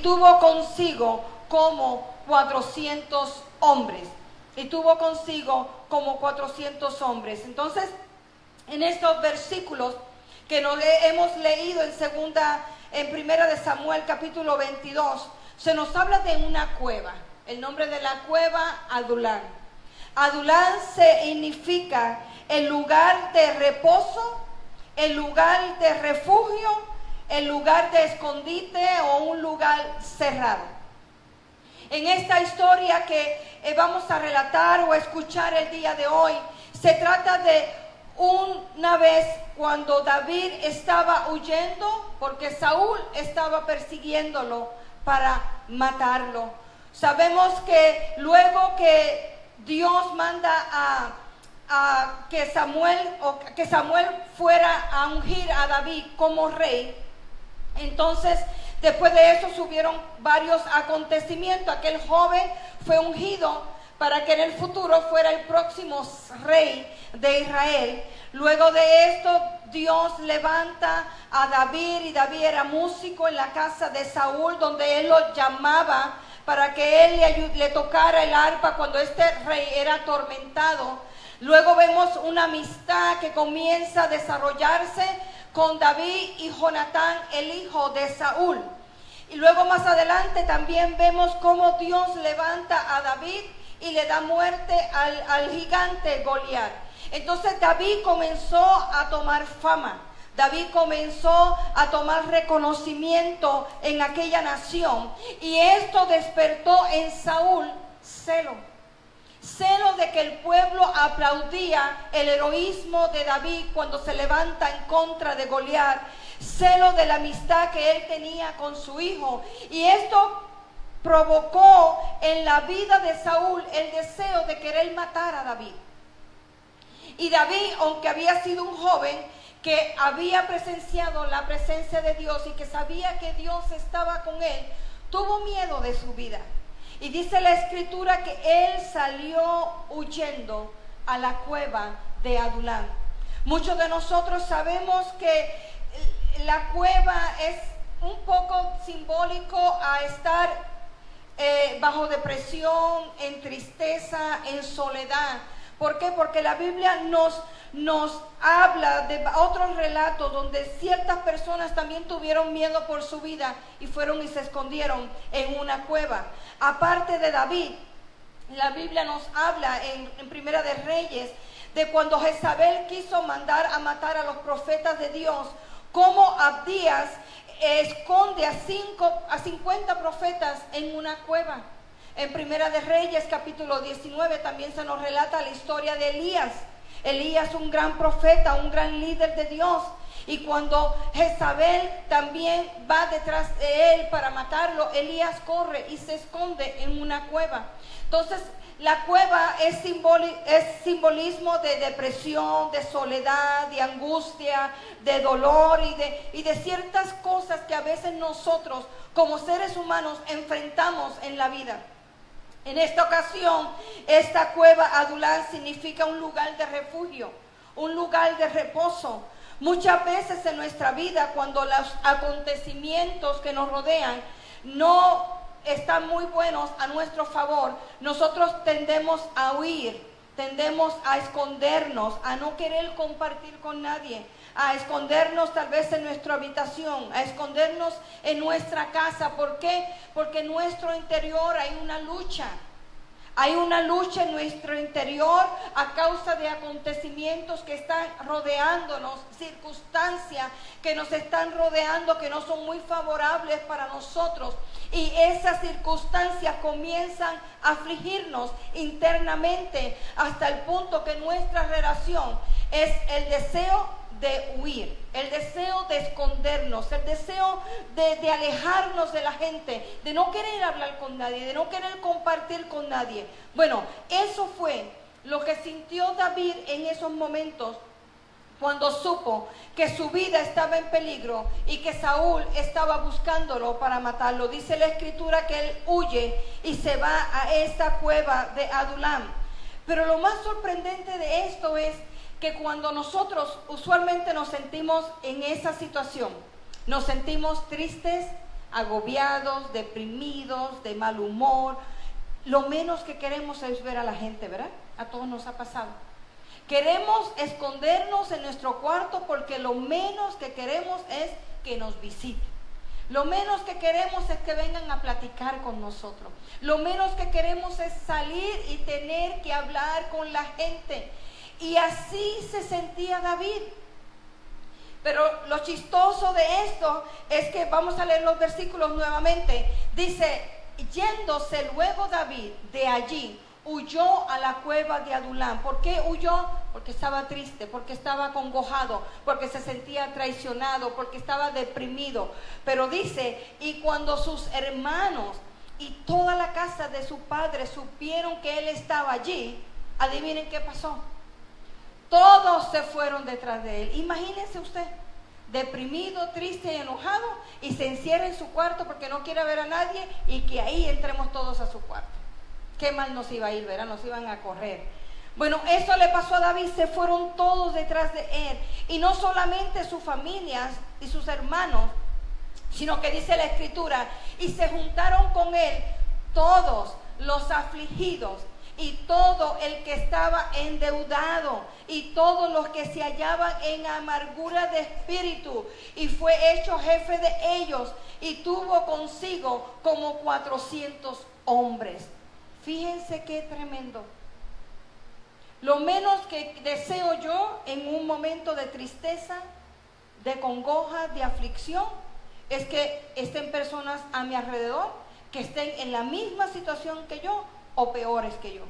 tuvo consigo como 400 hombres. Y tuvo consigo como 400 hombres. Entonces, en estos versículos que nos hemos leído en primera de Samuel capítulo 22, se nos habla de una cueva. El nombre de la cueva, Adulán. Adulán significa el lugar de reposo, el lugar de refugio, el lugar de escondite o un lugar cerrado. En esta historia que vamos a relatar o escuchar el día de hoy, se trata de una vez cuando David estaba huyendo porque Saúl estaba persiguiéndolo para matarlo. Sabemos que luego que Dios manda que Samuel fuera a ungir a David como rey, entonces después de eso subieron varios acontecimientos. Aquel joven fue ungido para que en el futuro fuera el próximo rey de Israel. Luego de esto, Dios levanta a David, y David era músico en la casa de Saúl, donde él lo llamaba para que él le tocara el arpa cuando este rey era atormentado. Luego vemos una amistad que comienza a desarrollarse con David y Jonatán, el hijo de Saúl. Y luego más adelante también vemos cómo Dios levanta a David y le da muerte al gigante Goliat. Entonces David comenzó a tomar fama. David comenzó a tomar reconocimiento en aquella nación. Y esto despertó en Saúl celo. Celo de que el pueblo aplaudía el heroísmo de David cuando se levanta en contra de Goliat. Celo de la amistad que él tenía con su hijo. Y esto provocó en la vida de Saúl el deseo de querer matar a David. Y David, aunque había sido un joven que había presenciado la presencia de Dios y que sabía que Dios estaba con él, tuvo miedo de su vida. Y dice la escritura que él salió huyendo a la cueva de Adulán. Muchos de nosotros sabemos que la cueva es un poco simbólico a estar bajo depresión, en tristeza, en soledad. ¿Por qué? Porque la Biblia nos habla de otros relatos donde ciertas personas también tuvieron miedo por su vida y fueron y se escondieron en una cueva. Aparte de David, la Biblia nos habla en Primera de Reyes de cuando Jezabel quiso mandar a matar a los profetas de Dios, cómo Abdías esconde a 50 profetas en una cueva. En Primera de Reyes capítulo 19 también se nos relata la historia de Elías. Elías, un gran profeta, un gran líder de Dios. Y cuando Jezabel también va detrás de él para matarlo, Elías corre y se esconde en una cueva. Entonces, la cueva es simbolismo de depresión, de soledad, de angustia, de dolor y de ciertas cosas que a veces nosotros como seres humanos enfrentamos en la vida. En esta ocasión, esta cueva Adulán significa un lugar de refugio, un lugar de reposo. Muchas veces en nuestra vida, cuando los acontecimientos que nos rodean no están muy buenos a nuestro favor, nosotros tendemos a huir, tendemos a escondernos, a no querer compartir con nadie, a escondernos tal vez en nuestra habitación, a escondernos en nuestra casa. ¿Por qué? Porque en nuestro interior hay una lucha. Hay una lucha en nuestro interior a causa de acontecimientos que están rodeándonos, circunstancias que nos están rodeando que no son muy favorables para nosotros. Y esas circunstancias comienzan a afligirnos internamente hasta el punto que nuestra relación es el deseo de huir, el deseo de escondernos, el deseo de alejarnos de la gente, de no querer hablar con nadie, de no querer compartir con nadie. Bueno, eso fue lo que sintió David en esos momentos cuando supo que su vida estaba en peligro y que Saúl estaba buscándolo para matarlo. Dice la escritura que él huye y se va a esta cueva de Adulán. Pero lo más sorprendente de esto es que cuando nosotros usualmente nos sentimos en esa situación, nos sentimos tristes, agobiados, deprimidos, de mal humor. Lo menos que queremos es ver a la gente, ¿verdad? A todos nos ha pasado. Queremos escondernos en nuestro cuarto porque lo menos que queremos es que nos visiten. Lo menos que queremos es que vengan a platicar con nosotros. Lo menos que queremos es salir y tener que hablar con la gente. Y así se sentía David. Pero lo chistoso de esto es que vamos a leer los versículos nuevamente. Dice, yéndose luego David de allí, huyó a la cueva de Adulám. ¿Por qué huyó? Porque estaba triste, porque estaba acongojado, porque se sentía traicionado, porque estaba deprimido. Pero dice, y cuando sus hermanos y toda la casa de su padre supieron que él estaba allí, adivinen qué pasó. Todos se fueron detrás de él. Imagínense usted, deprimido, triste y enojado, y se encierra en su cuarto porque no quiere ver a nadie, y que ahí entremos todos a su cuarto. Qué mal nos iba a ir, ¿verdad? Nos iban a correr. Bueno, eso le pasó a David, se fueron todos detrás de él. Y no solamente sus familias y sus hermanos, sino que dice la Escritura, y se juntaron con él todos los afligidos, y todo el que estaba endeudado, y todos los que se hallaban en amargura de espíritu, y fue hecho jefe de ellos, y tuvo consigo como 400 hombres. Fíjense qué tremendo. Lo menos que deseo yo en un momento de tristeza, de congoja, de aflicción, es que estén personas a mi alrededor que estén en la misma situación que yo o peores que yo.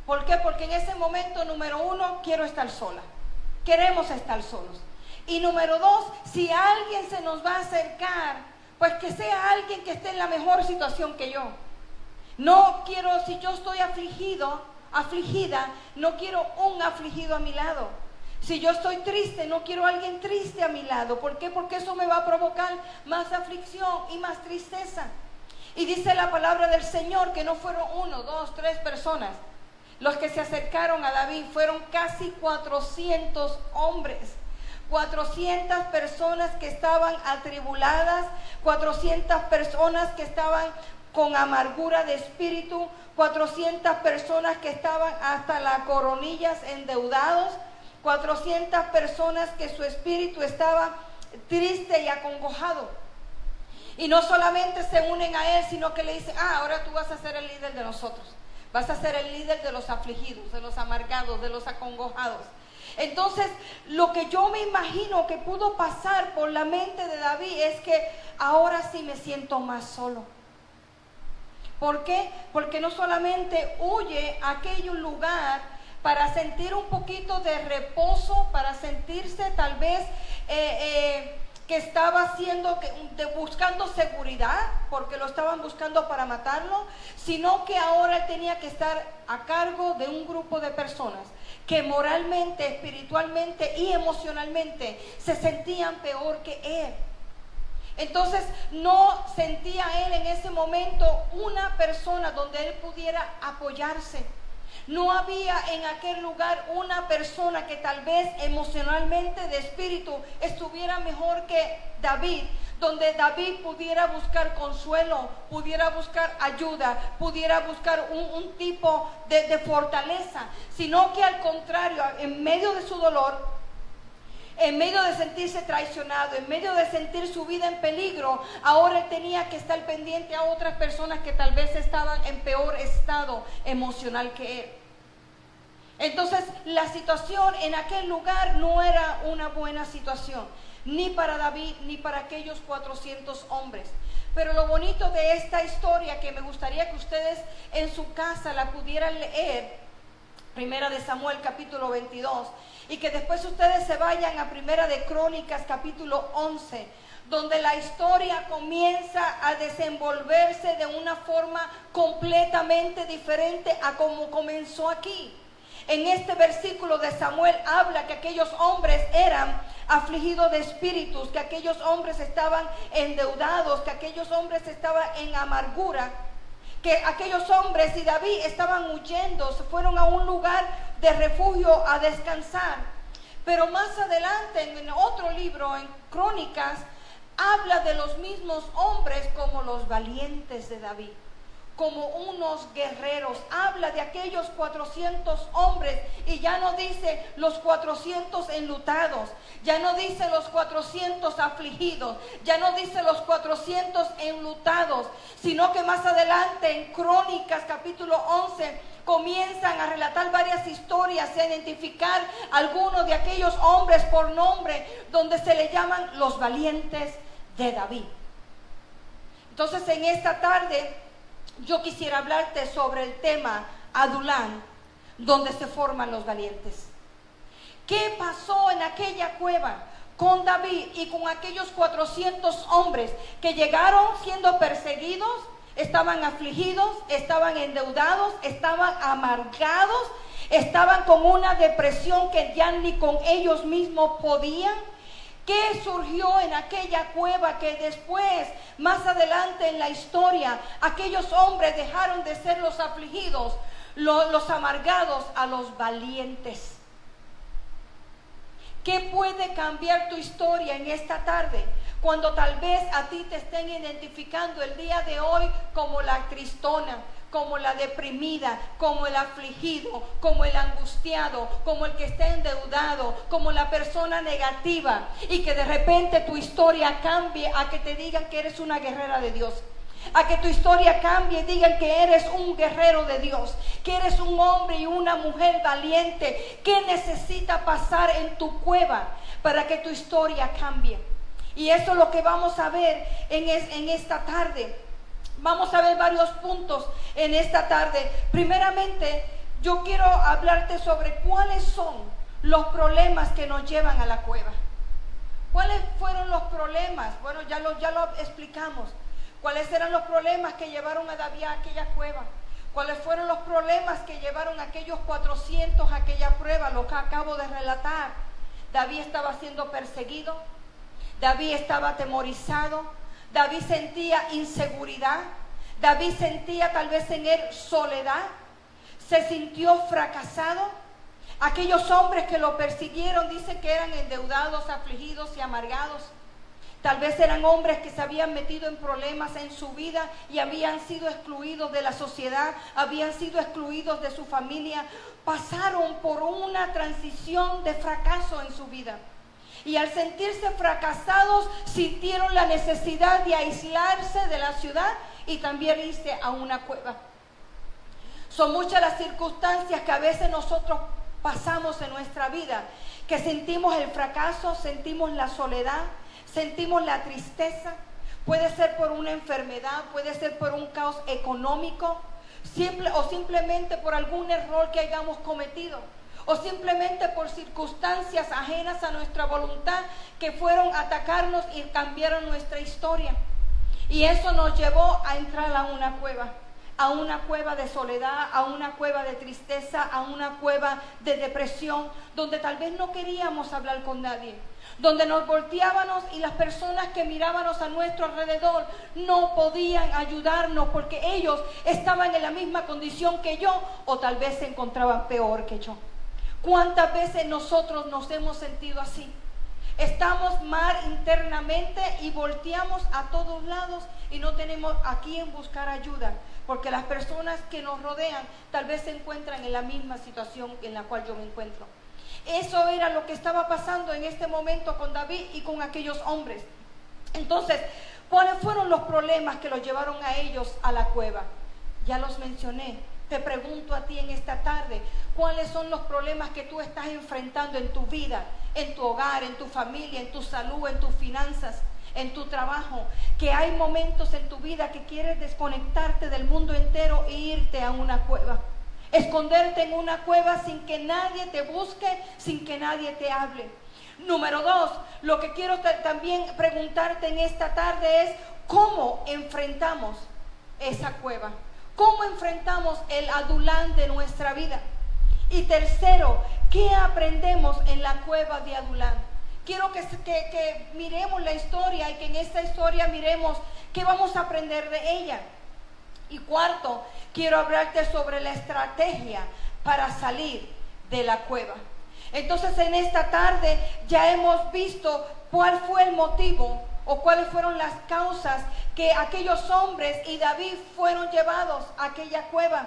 ¿Por qué? Porque en ese momento, número uno, quiero estar sola. Queremos estar solos. Y número dos, si alguien se nos va a acercar, pues que sea alguien que esté en la mejor situación que yo. No quiero, si yo estoy afligida, no quiero un afligido a mi lado. Si yo estoy triste, no quiero a alguien triste a mi lado. ¿Por qué? Porque eso me va a provocar más aflicción y más tristeza. Y dice la palabra del Señor que no fueron 1, 2, 3 personas los que se acercaron a David, fueron casi 400 hombres. 400 personas que estaban atribuladas, 400 personas que estaban con amargura de espíritu, 400 personas que estaban hasta las coronillas endeudados, 400 personas que su espíritu estaba triste y acongojado. Y no solamente se unen a él, sino que le dicen, ahora tú vas a ser el líder de nosotros, vas a ser el líder de los afligidos, de los amargados, de los acongojados. Entonces, lo que yo me imagino que pudo pasar por la mente de David es que ahora sí me siento más solo. ¿Por qué? Porque no solamente huye a aquel lugar para sentir un poquito de reposo, para sentirse tal vez que estaba buscando seguridad, porque lo estaban buscando para matarlo, sino que ahora él tenía que estar a cargo de un grupo de personas que moralmente, espiritualmente y emocionalmente se sentían peor que él. Entonces no sentía él en ese momento una persona donde él pudiera apoyarse. No había en aquel lugar una persona que tal vez emocionalmente, de espíritu, estuviera mejor que David, donde David pudiera buscar consuelo, pudiera buscar ayuda, pudiera buscar un tipo de fortaleza, sino que al contrario, en medio de su dolor, en medio de sentirse traicionado, en medio de sentir su vida en peligro, ahora él tenía que estar pendiente a otras personas que tal vez estaban en peor estado emocional que él. Entonces, la situación en aquel lugar no era una buena situación, ni para David, ni para aquellos 400 hombres. Pero lo bonito de esta historia, que me gustaría que ustedes en su casa la pudieran leer, Primera de Samuel capítulo 22, y que después ustedes se vayan a Primera de Crónicas capítulo 11, donde la historia comienza a desenvolverse de una forma completamente diferente a como comenzó aquí. En este versículo de Samuel habla que aquellos hombres eran afligidos de espíritus, que aquellos hombres estaban endeudados, que aquellos hombres estaban en amargura, que aquellos hombres y David estaban huyendo, se fueron a un lugar de refugio a descansar. Pero más adelante, en otro libro, en Crónicas, habla de los mismos hombres como los valientes de David, como unos guerreros. Habla de aquellos 400 hombres y ya no dice los 400 enlutados, ya no dice los 400 afligidos, ya no dice los 400 enlutados, sino que más adelante en Crónicas capítulo 11 comienzan a relatar varias historias y a identificar algunos de aquellos hombres por nombre, donde se le llaman los valientes de David. Entonces en esta tarde yo quisiera hablarte sobre el tema Adulán, donde se forman los valientes. ¿Qué pasó en aquella cueva con David y con aquellos 400 hombres que llegaron siendo perseguidos? Estaban afligidos, estaban endeudados, estaban amargados, estaban con una depresión que ya ni con ellos mismos podían. ¿Qué surgió en aquella cueva que después, más adelante en la historia, aquellos hombres dejaron de ser los afligidos, los amargados, a los valientes? ¿Qué puede cambiar tu historia en esta tarde? Cuando tal vez a ti te estén identificando el día de hoy como la tristona, como la deprimida, como el afligido, como el angustiado, como el que está endeudado, como la persona negativa, y que de repente tu historia cambie a que te digan que eres una guerrera de Dios, a que tu historia cambie y digan que eres un guerrero de Dios, que eres un hombre y una mujer valiente. ¿Qué necesita pasar en tu cueva para que tu historia cambie? Y eso es lo que vamos a ver en esta tarde. Vamos a ver varios puntos en esta tarde. Primeramente, yo quiero hablarte sobre cuáles son los problemas que nos llevan a la cueva. ¿Cuáles fueron los problemas? Bueno, ya lo explicamos. ¿Cuáles eran los problemas que llevaron a David a aquella cueva? ¿Cuáles fueron los problemas que llevaron a aquellos 400 a aquella prueba? Lo que acabo de relatar. David estaba siendo perseguido. David estaba atemorizado. David sentía inseguridad. David sentía tal vez en él soledad. Se sintió fracasado. Aquellos hombres que lo persiguieron dicen que eran endeudados, afligidos y amargados. Tal vez eran hombres que se habían metido en problemas en su vida y habían sido excluidos de la sociedad, habían sido excluidos de su familia. Pasaron por una transición de fracaso en su vida. Y al sentirse fracasados, sintieron la necesidad de aislarse de la ciudad y también irse a una cueva. Son muchas las circunstancias que a veces nosotros pasamos en nuestra vida, que sentimos el fracaso, sentimos la soledad, sentimos la tristeza. Puede ser por una enfermedad, puede ser por un caos económico, o simplemente por algún error que hayamos cometido, o simplemente por circunstancias ajenas a nuestra voluntad que fueron a atacarnos y cambiaron nuestra historia. Y eso nos llevó a entrar a una cueva de soledad, a una cueva de tristeza, a una cueva de depresión, donde tal vez no queríamos hablar con nadie, donde nos volteábamos y las personas que mirábamos a nuestro alrededor no podían ayudarnos porque ellos estaban en la misma condición que yo, o tal vez se encontraban peor que yo. ¿Cuántas veces nosotros nos hemos sentido así? Estamos mal internamente y volteamos a todos lados y no tenemos a quién buscar ayuda, porque las personas que nos rodean tal vez se encuentran en la misma situación en la cual yo me encuentro. Eso era lo que estaba pasando en este momento con David y con aquellos hombres. Entonces, ¿cuáles fueron los problemas que los llevaron a ellos a la cueva? Ya los mencioné. Te pregunto a ti en esta tarde, ¿cuáles son los problemas que tú estás enfrentando en tu vida, en tu hogar, en tu familia, en tu salud, en tus finanzas, en tu trabajo? Que hay momentos en tu vida que quieres desconectarte del mundo entero e irte a una cueva. Esconderte en una cueva sin que nadie te busque, sin que nadie te hable. Número 2, lo que quiero también preguntarte en esta tarde es ¿cómo enfrentamos esa cueva? ¿Cómo enfrentamos el Adulán de nuestra vida? Y tercero, ¿qué aprendemos en la cueva de Adulán? Quiero que miremos la historia y que en esta historia miremos qué vamos a aprender de ella. Y cuarto, quiero hablarte sobre la estrategia para salir de la cueva. Entonces en esta tarde ya hemos visto cuál fue el motivo o cuáles fueron las causas que aquellos hombres y David fueron llevados a aquella cueva.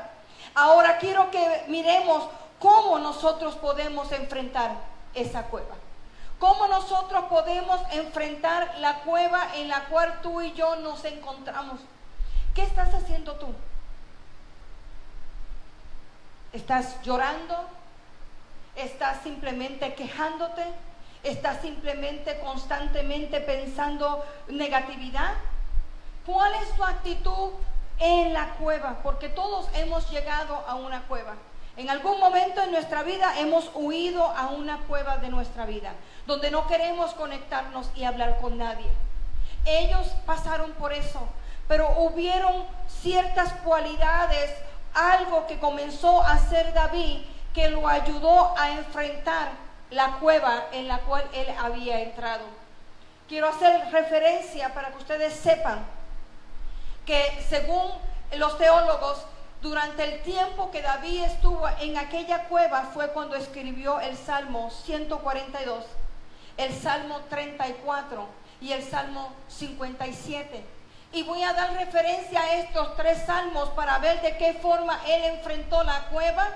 Ahora quiero que miremos cómo nosotros podemos enfrentar esa cueva. ¿Cómo nosotros podemos enfrentar la cueva en la cual tú y yo nos encontramos? ¿Qué estás haciendo tú? ¿Estás llorando? ¿Estás simplemente quejándote? ¿Estás simplemente constantemente pensando negatividad? ¿Cuál es tu actitud en la cueva? Porque todos hemos llegado a una cueva. En algún momento en nuestra vida hemos huido a una cueva de nuestra vida, donde no queremos conectarnos y hablar con nadie. Ellos pasaron por eso, pero hubieron ciertas cualidades, algo que comenzó a hacer David, que lo ayudó a enfrentar la cueva en la cual él había entrado. Quiero hacer referencia para que ustedes sepan que según los teólogos, durante el tiempo que David estuvo en aquella cueva fue cuando escribió el Salmo 142, el Salmo 34 y el Salmo 57. Y voy a dar referencia a estos tres salmos para ver de qué forma él enfrentó la cueva,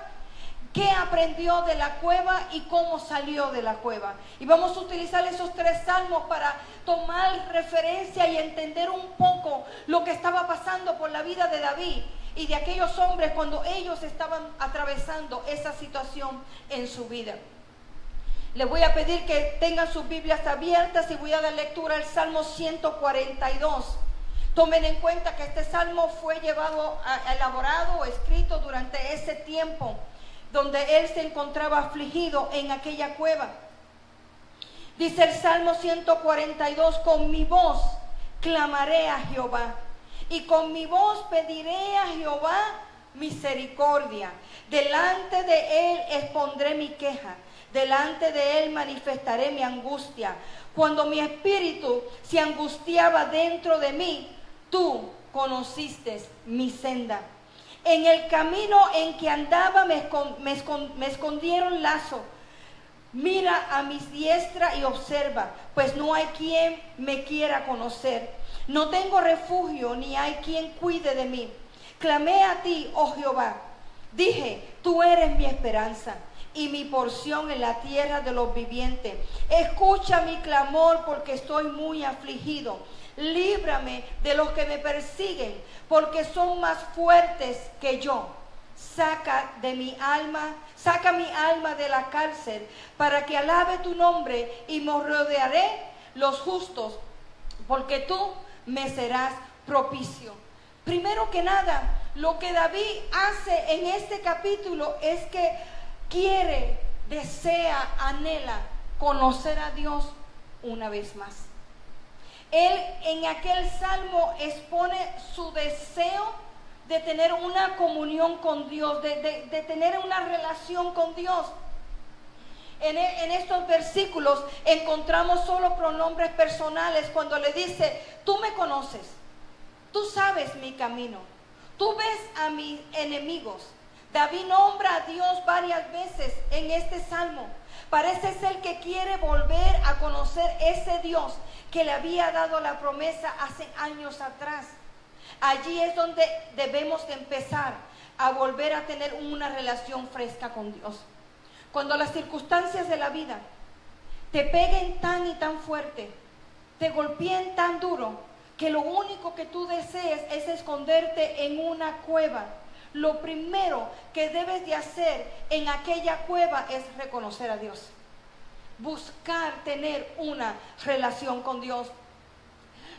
qué aprendió de la cueva y cómo salió de la cueva. Y vamos a utilizar esos tres salmos para tomar referencia y entender un poco lo que estaba pasando por la vida de David y de aquellos hombres cuando ellos estaban atravesando esa situación en su vida. Les voy a pedir que tengan sus Biblias abiertas y voy a dar lectura al Salmo 142. Tomen en cuenta que este salmo fue elaborado o escrito durante ese tiempo donde él se encontraba afligido en aquella cueva. Dice el Salmo 142, con mi voz clamaré a Jehová, y con mi voz pediré a Jehová misericordia. Delante de él expondré mi queja, delante de él manifestaré mi angustia. Cuando mi espíritu se angustiaba dentro de mí, tú conociste mi senda. En el camino en que andaba me escondieron lazo. Mira a mi diestra y observa, pues no hay quien me quiera conocer. No tengo refugio, ni hay quien cuide de mí. Clamé a ti, oh Jehová. Dije, tú eres mi esperanza y mi porción en la tierra de los vivientes. Escucha mi clamor porque estoy muy afligido. Líbrame de los que me persiguen, porque son más fuertes que yo. Saca mi alma de la cárcel, para que alabe tu nombre, y me rodearé los justos, porque tú me serás propicio. Primero que nada, lo que David hace en este capítulo es que quiere, desea, anhela conocer a Dios una vez más. Él en aquel salmo expone su deseo de tener una comunión con Dios, de tener una relación con Dios. En estos versículos encontramos solo pronombres personales cuando le dice, tú me conoces, tú sabes mi camino, tú ves a mis enemigos. David nombra a Dios varias veces en este salmo. Parece ser que quiere volver a conocer ese Dios que le había dado la promesa hace años atrás. Allí es donde debemos de empezar a volver a tener una relación fresca con Dios. Cuando las circunstancias de la vida te peguen tan y tan fuerte, te golpeen tan duro, que lo único que tú desees es esconderte en una cueva, lo primero que debes de hacer en aquella cueva es reconocer a Dios. Buscar tener una relación con Dios.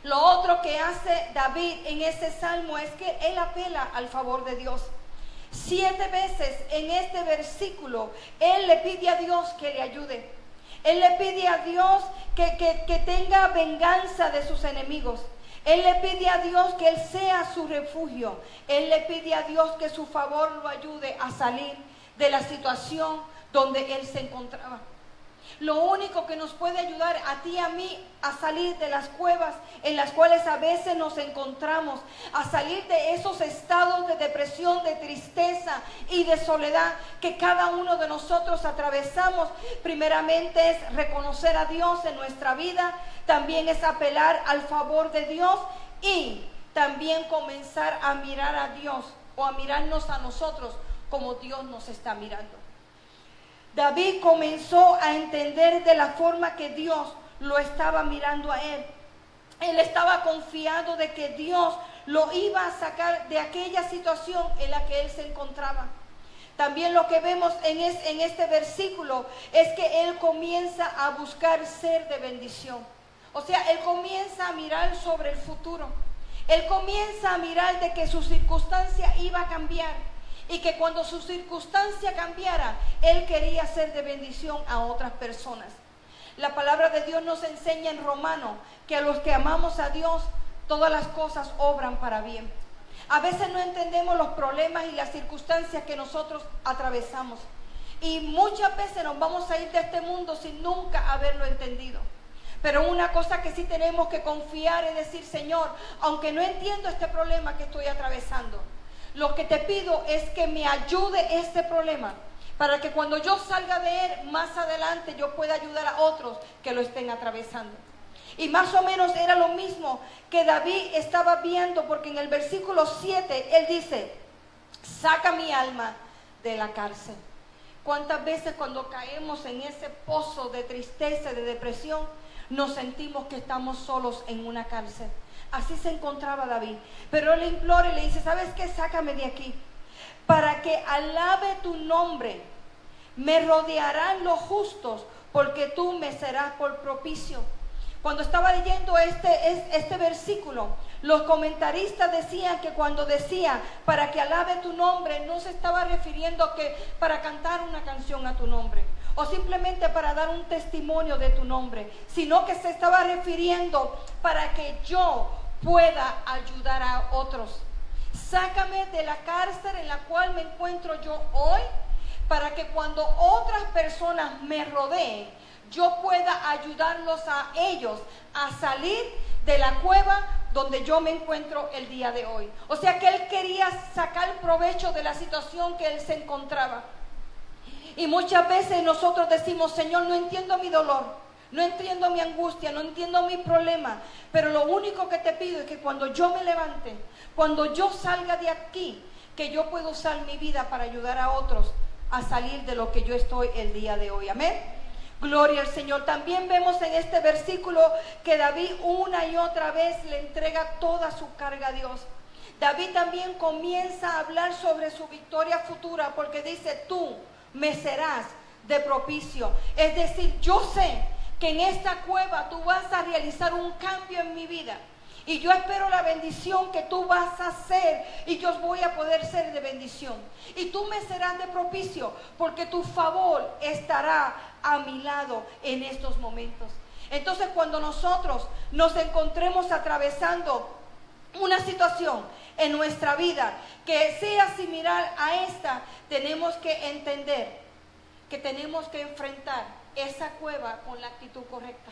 Lo otro que hace David en este salmo es que él apela al favor de Dios. 7 veces en este versículo él le pide a Dios que le ayude. Él le pide a Dios que tenga venganza de sus enemigos. Él le pide a Dios que Él sea su refugio. Él le pide a Dios que su favor lo ayude a salir de la situación donde él se encontraba. Lo único que nos puede ayudar a ti y a mí a salir de las cuevas en las cuales a veces nos encontramos, a salir de esos estados de depresión, de tristeza y de soledad que cada uno de nosotros atravesamos, primeramente es reconocer a Dios en nuestra vida, también es apelar al favor de Dios y también comenzar a mirar a Dios o a mirarnos a nosotros como Dios nos está mirando. David comenzó a entender de la forma que Dios lo estaba mirando a él. Él estaba confiado de que Dios lo iba a sacar de aquella situación en la que él se encontraba. También lo que vemos en este versículo es que él comienza a buscar ser de bendición. O sea, él comienza a mirar sobre el futuro. Él comienza a mirar de que su circunstancia iba a cambiar. Y que cuando su circunstancia cambiara, él quería ser de bendición a otras personas. La palabra de Dios nos enseña en Romanos que a los que amamos a Dios, todas las cosas obran para bien. A veces no entendemos los problemas y las circunstancias que nosotros atravesamos. Y muchas veces nos vamos a ir de este mundo sin nunca haberlo entendido. Pero una cosa que sí tenemos que confiar es decir, Señor, aunque no entiendo este problema que estoy atravesando, lo que te pido es que me ayude este problema para que cuando yo salga de él, más adelante yo pueda ayudar a otros que lo estén atravesando. Y más o menos era lo mismo que David estaba viendo, porque en el versículo 7 él dice, saca mi alma de la cárcel. ¿Cuántas veces cuando caemos en ese pozo de tristeza, de depresión, nos sentimos que estamos solos en una cárcel? Así se encontraba David, pero él le implora y le dice, ¿sabes qué? Sácame de aquí, para que alabe tu nombre, me rodearán los justos, porque tú me serás por propicio. Cuando estaba leyendo este versículo, los comentaristas decían que cuando decía, para que alabe tu nombre, no se estaba refiriendo que para cantar una canción a tu nombre, o simplemente para dar un testimonio de tu nombre, sino que se estaba refiriendo para que yo pueda ayudar a otros. Sácame de la cárcel en la cual me encuentro yo hoy, para que cuando otras personas me rodeen, yo pueda ayudarlos a ellos a salir de la cueva donde yo me encuentro el día de hoy. O sea que él quería sacar provecho de la situación que él se encontraba. Y muchas veces nosotros decimos, Señor, no entiendo mi dolor, no entiendo mi angustia, no entiendo mi problema, pero lo único que te pido es que cuando yo me levante, cuando yo salga de aquí, que yo pueda usar mi vida para ayudar a otros a salir de lo que yo estoy el día de hoy. Amén. Gloria al Señor. También vemos en este versículo que David una y otra vez le entrega toda su carga a Dios. David también comienza a hablar sobre su victoria futura, porque dice, tú me serás de propicio. Es decir, yo sé que en esta cueva tú vas a realizar un cambio en mi vida. Y yo espero la bendición que tú vas a hacer y yo voy a poder ser de bendición. Y tú me serás de propicio porque tu favor estará a mi lado en estos momentos. Entonces cuando nosotros nos encontremos atravesando una situación en nuestra vida que sea similar a esta, tenemos que entender que tenemos que enfrentar esa cueva con la actitud correcta.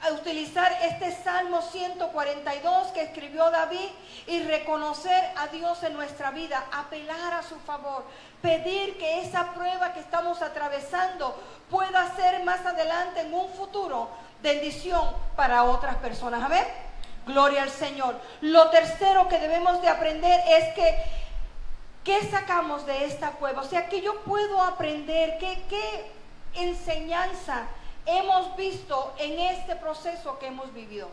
A utilizar este Salmo 142 que escribió David y reconocer a Dios en nuestra vida, apelar a su favor, pedir que esa prueba que estamos atravesando pueda ser más adelante en un futuro bendición para otras personas. Amén. Gloria al Señor. Lo tercero que debemos de aprender es que ¿qué sacamos de esta cueva? O sea, ¿qué yo puedo aprender? ¿Qué enseñanza hemos visto en este proceso que hemos vivido?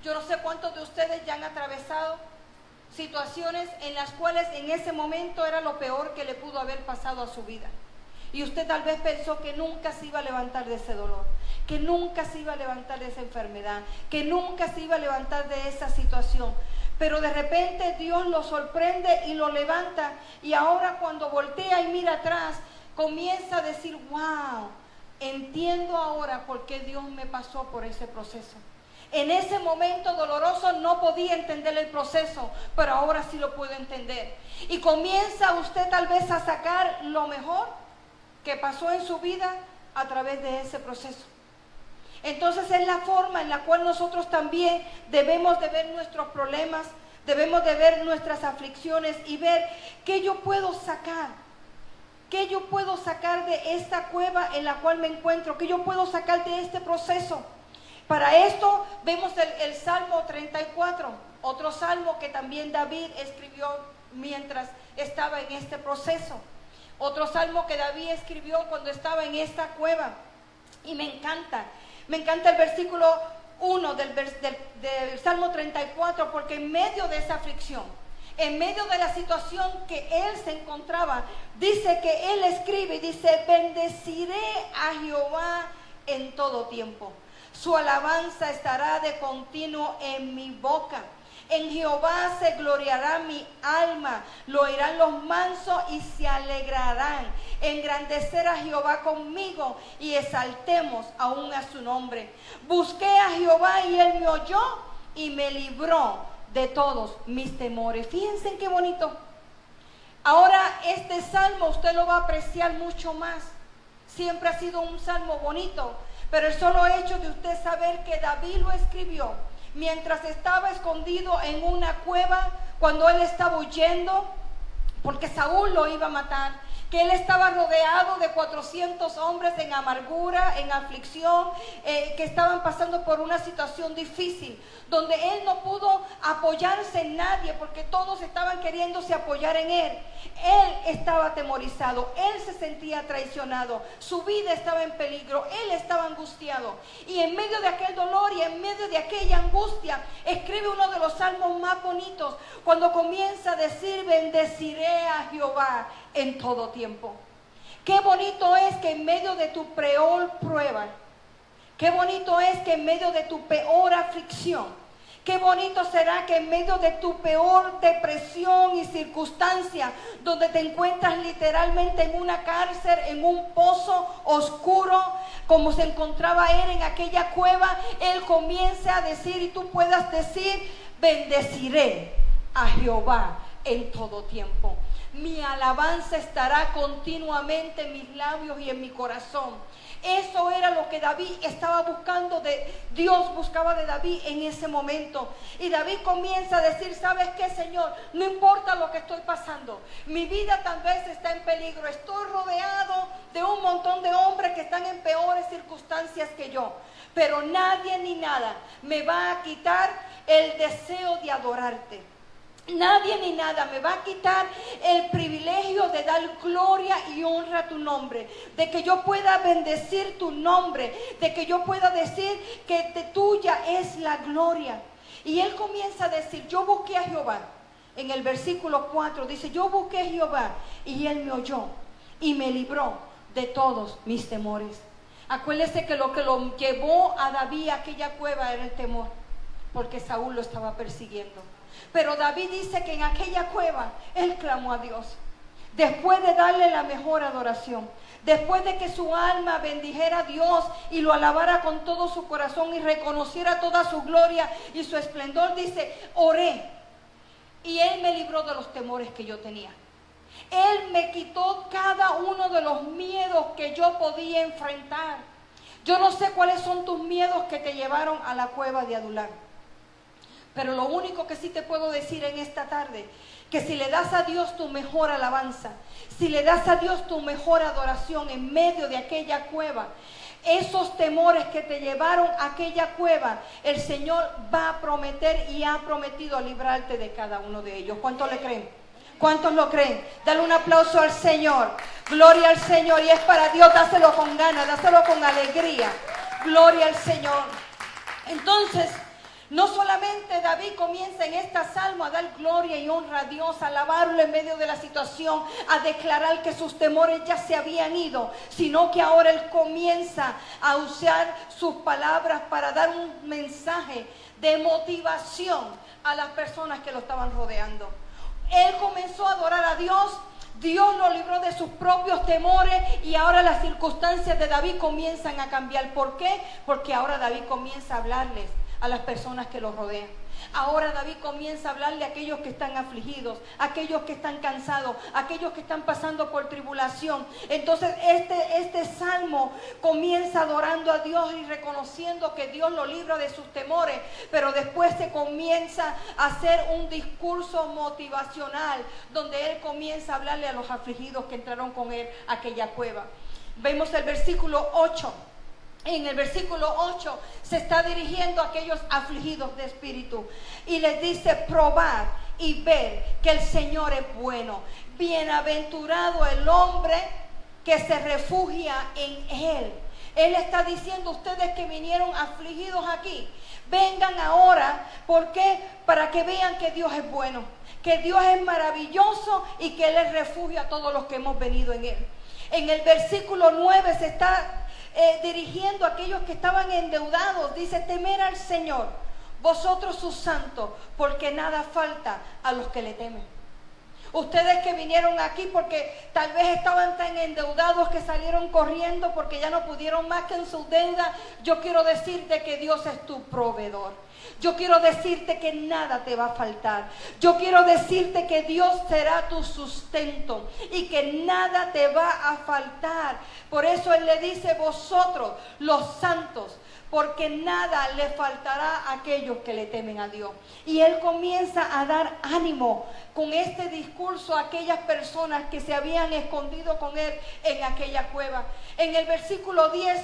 Yo no sé cuántos de ustedes ya han atravesado situaciones en las cuales en ese momento era lo peor que le pudo haber pasado a su vida. Y usted tal vez pensó que nunca se iba a levantar de ese dolor, que nunca se iba a levantar de esa enfermedad, que nunca se iba a levantar de esa situación. Pero de repente Dios lo sorprende y lo levanta. Y ahora cuando voltea y mira atrás, comienza a decir, wow, entiendo ahora por qué Dios me pasó por ese proceso. En ese momento doloroso no podía entender el proceso, pero ahora sí lo puedo entender. Y comienza usted tal vez a sacar lo mejor que pasó en su vida a través de ese proceso. Entonces es la forma en la cual nosotros también debemos de ver nuestros problemas, debemos de ver nuestras aflicciones y ver qué yo puedo sacar. ¿Qué yo puedo sacar de esta cueva en la cual me encuentro? ¿Qué yo puedo sacar de este proceso? Para esto vemos el Salmo 34, otro salmo que también David escribió mientras estaba en este proceso. Otro salmo que David escribió cuando estaba en esta cueva. Y me encanta el versículo 1 del Salmo 34, porque en medio de esa aflicción, en medio de la situación que él se encontraba, dice que él escribe y dice: bendeciré a Jehová en todo tiempo. Su alabanza estará de continuo en mi boca. En Jehová se gloriará mi alma, lo oirán los mansos y se alegrarán. Engrandecer a Jehová conmigo y exaltemos aún a su nombre. Busqué a Jehová y él me oyó y me libró de todos mis temores. Fíjense qué bonito. Ahora este salmo usted lo va a apreciar mucho más. Siempre ha sido un salmo bonito, pero el solo hecho de usted saber que David lo escribió mientras estaba escondido en una cueva, cuando él estaba huyendo, porque Saúl lo iba a matar, que él estaba rodeado de 400 hombres en amargura, en aflicción, que estaban pasando por una situación difícil, donde él no pudo apoyarse en nadie, porque todos estaban queriéndose apoyar en él. Él estaba atemorizado, él se sentía traicionado, su vida estaba en peligro, él estaba angustiado. Y en medio de aquel dolor y en medio de aquella angustia, escribe uno de los salmos más bonitos, cuando comienza a decir: bendeciré a Jehová en todo tiempo. Qué bonito es que en medio de tu peor prueba, qué bonito es que en medio de tu peor aflicción, qué bonito será que en medio de tu peor depresión y circunstancia, donde te encuentras literalmente en una cárcel, en un pozo oscuro, como se encontraba él en aquella cueva, él comience a decir, y tú puedas decir: bendeciré a Jehová en todo tiempo. Mi alabanza estará continuamente en mis labios y en mi corazón. Eso era lo que David estaba buscando, Dios buscaba de David en ese momento. Y David comienza a decir: ¿sabes qué, Señor? No importa lo que estoy pasando, mi vida tal vez está en peligro, estoy rodeado de un montón de hombres que están en peores circunstancias que yo, pero nadie ni nada me va a quitar el deseo de adorarte. Nadie ni nada me va a quitar el privilegio de dar gloria y honra a tu nombre, de que yo pueda bendecir tu nombre, de que yo pueda decir que tuya es la gloria. Y él comienza a decir: yo busqué a Jehová. En el versículo 4 dice: yo busqué a Jehová y él me oyó y me libró de todos mis temores. Acuérdese que lo llevó a David a aquella cueva era el temor, porque Saúl lo estaba persiguiendo. Pero David dice que en aquella cueva él clamó a Dios, después de darle la mejor adoración, después de que su alma bendijera a Dios y lo alabara con todo su corazón y reconociera toda su gloria y su esplendor. Dice: oré y él me libró de los temores que yo tenía. Él me quitó cada uno de los miedos que yo podía enfrentar. Yo no sé cuáles son tus miedos que te llevaron a la cueva de Adulam, pero lo único que sí te puedo decir en esta tarde, que si le das a Dios tu mejor alabanza, si le das a Dios tu mejor adoración en medio de aquella cueva, esos temores que te llevaron a aquella cueva, el Señor va a prometer y ha prometido librarte de cada uno de ellos. ¿Cuántos le creen? ¿Cuántos lo creen? Dale un aplauso al Señor. Gloria al Señor. Y es para Dios, dáselo con ganas, dáselo con alegría. Gloria al Señor. Entonces, no solamente David comienza en esta salmo a dar gloria y honra a Dios, a alabarlo en medio de la situación, a declarar que sus temores ya se habían ido, sino que ahora él comienza a usar sus palabras para dar un mensaje de motivación a las personas que lo estaban rodeando. Él comenzó a adorar a Dios, Dios lo libró de sus propios temores y ahora las circunstancias de David comienzan a cambiar. ¿Por qué? Porque ahora David comienza a hablarles a las personas que lo rodean. Ahora David comienza a hablarle a aquellos que están afligidos, a aquellos que están cansados, a aquellos que están pasando por tribulación. Entonces este salmo comienza adorando a Dios y reconociendo que Dios lo libra de sus temores, pero después se comienza a hacer un discurso motivacional donde él comienza a hablarle a los afligidos que entraron con él a aquella cueva. Vemos el versículo 8. En el versículo 8 se está dirigiendo a aquellos afligidos de espíritu y les dice: probad y ver que el Señor es bueno. Bienaventurado el hombre que se refugia en Él. Él está diciendo: ustedes que vinieron afligidos aquí, vengan ahora. ¿Por qué? Para que vean que Dios es bueno, que Dios es maravilloso y que Él es refugio a todos los que hemos venido en Él. En el versículo 9 se está dirigiendo a aquellos que estaban endeudados. Dice: temer al Señor, vosotros sus santos, porque nada falta a los que le temen. Ustedes que vinieron aquí porque tal vez estaban tan endeudados que salieron corriendo porque ya no pudieron más que en sus deudas, yo quiero decirte que Dios es tu proveedor. Yo quiero decirte que nada te va a faltar. Yo quiero decirte que Dios será tu sustento y que nada te va a faltar. Por eso Él le dice: vosotros los santos, porque nada le faltará a aquellos que le temen a Dios. Y Él comienza a dar ánimo con este discurso a aquellas personas que se habían escondido con Él en aquella cueva. En el versículo 10,